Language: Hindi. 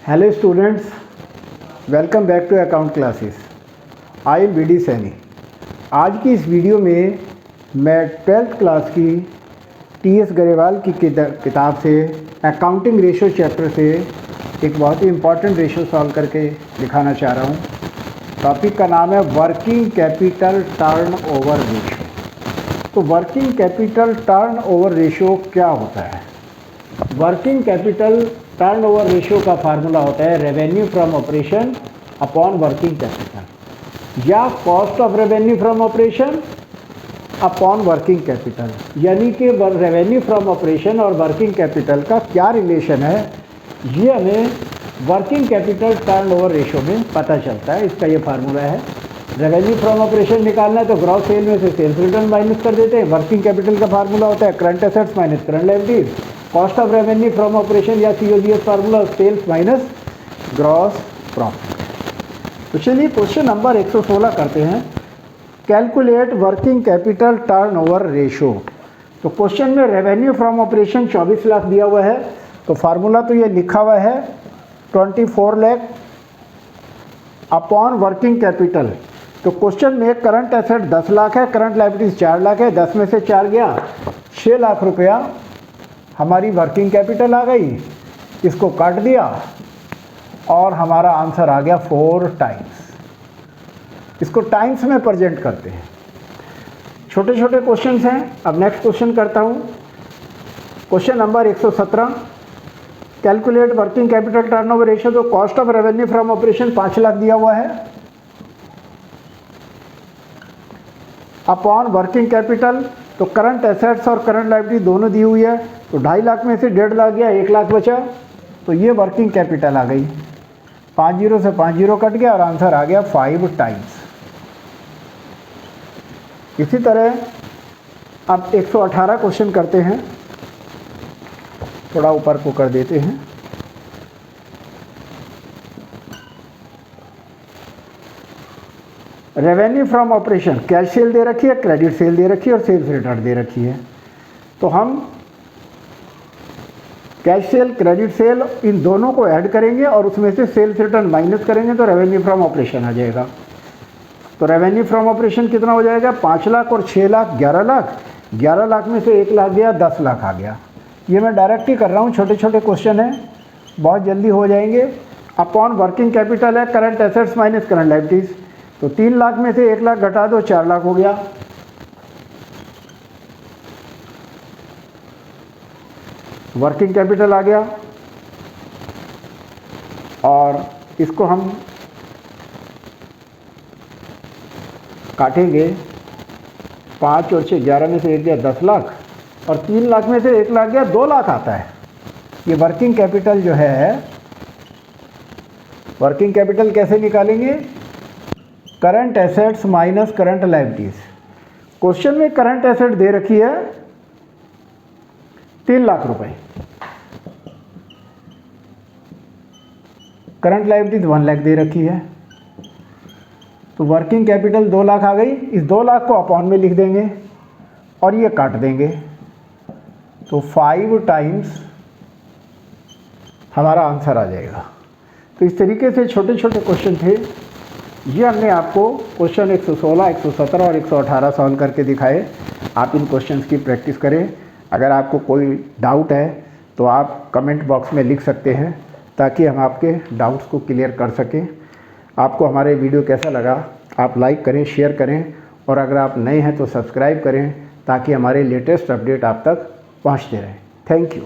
Hello students, welcome back to account classes. I am BD Saini. आज की इस वीडियो में मैं 12th क्लास की TS गरेवाल की किताब से अकाउंटिंग रेशो चैप्टर से एक बहुत ही इम्पॉर्टेंट रेशो सॉल्व करके दिखाना चाह रहा हूँ। टॉपिक का नाम है वर्किंग कैपिटल टर्नओवर रेशो। तो वर्किंग कैपिटल टर्नओवर रेशो क्या होता है? वर्किंग कैपिटल टर्नओवर रेशियो का फार्मूला होता है revenue from operation upon working capital या cost of revenue from operation upon working capital. यानी कि रेवेन्यू फ्रॉम ऑपरेशन और वर्किंग कैपिटल का क्या रिलेशन है, ये हमें वर्किंग कैपिटल टर्नओवर रेशियो में पता चलता है। इसका ये फार्मूला है। रेवेन्यू फ्रॉम ऑपरेशन निकालना है तो ग्रॉस सेल में से सेल्स रिटर्न माइनस कर देते हैं। वर्किंग कैपिटल का फार्मूला होता है current assets minus current liabilities. Cost of revenue from operation या COGS formula sales minus gross profit. तो चलिए क्वेश्चन नंबर 116 करते हैं। Calculate working capital turnover ratio. तो क्वेश्चन में रेवेन्यू फ्रॉम ऑपरेशन 24 लाख दिया हुआ है, तो फार्मूला तो ये लिखा हुआ है 24 लाख अपॉन वर्किंग कैपिटल। तो क्वेश्चन में करंट एसेट 10 लाख है, करंट लायबिलिटीज 4 लाख है, 10 में से 4 गया, 6 लाख रुपया हमारी वर्किंग कैपिटल आ गई। इसको काट दिया और हमारा आंसर आ गया 4 टाइम्स। इसको टाइम्स में प्रेजेंट करते हैं। छोटे छोटे क्वेश्चंस हैं। अब नेक्स्ट क्वेश्चन करता हूं। Question number 117, calculate working capital turnover ratio. तो cost of revenue from operation 5 lakh दिया हुआ है अपॉन वर्किंग कैपिटल। तो करंट एसेट्स और करंट लायबिलिटी दोनों दी हुई है, तो 2.5 लाख में से 1.5 लाख गया, 1 लाख बचा, तो ये वर्किंग कैपिटल आ गई। 5 जीरो से 5 जीरो कट गया और आंसर आ गया 5 टाइम्स। इसी तरह अब 118 क्वेश्चन करते हैं। थोड़ा ऊपर को कर देते हैं। Revenue from operation, cash sale दे रखी है, क्रेडिट सेल दे रखी है और सेल्स रिटर्न दे रखी है। तो हम कैश सेल क्रेडिट सेल इन दोनों को ऐड करेंगे और उसमें से सेल्स रिटर्न माइनस करेंगे तो रेवेन्यू फ्रॉम ऑपरेशन आ जाएगा। तो रेवेन्यू फ्रॉम ऑपरेशन कितना हो जाएगा? 5 लाख और 6 लाख 11 लाख। 11 लाख में से 1 लाख गया, 10 लाख आ गया। ये मैं डायरेक्ट ही कर रहा हूँ, छोटे छोटे क्वेश्चन हैं, बहुत जल्दी हो जाएंगे। अपॉन वर्किंग कैपिटल है current assets minus current liabilities. तो 3 लाख में से 1 लाख घटा दो, 4 लाख हो गया। वर्किंग कैपिटल आ गया और इसको हम काटेंगे। 5 और 6 11 में से 1 गया 10 लाख और 3 लाख में से 1 लाख गया, 2 लाख आता है। ये वर्किंग कैपिटल जो है, वर्किंग कैपिटल कैसे निकालेंगे? Current assets minus current liabilities. Question में करंट एसेट दे रखी है 3 लाख रुपए, करंट लायबिलिटीज 1 लाख दे रखी है। तो वर्किंग कैपिटल 2 लाख आ गई। इस 2 लाख को अपॉन में लिख देंगे और ये काट देंगे, तो 5 टाइम्स हमारा आंसर आ जाएगा। तो इस तरीके से छोटे छोटे क्वेश्चन थे। ये हमने आपको क्वेश्चन 116, 117 और 118 सॉल्व करके दिखाए। आप इन क्वेश्चंस की प्रैक्टिस करें। अगर आपको कोई डाउट है तो आप कमेंट बॉक्स में लिख सकते हैं ताकि हम आपके डाउट्स को क्लियर कर सकें। आपको हमारे वीडियो कैसा लगा आप लाइक करें, शेयर करें और अगर आप नए हैं तो सब्सक्राइब करें ताकि हमारे लेटेस्ट अपडेट आप तक पहुंचते रहें। Thank you.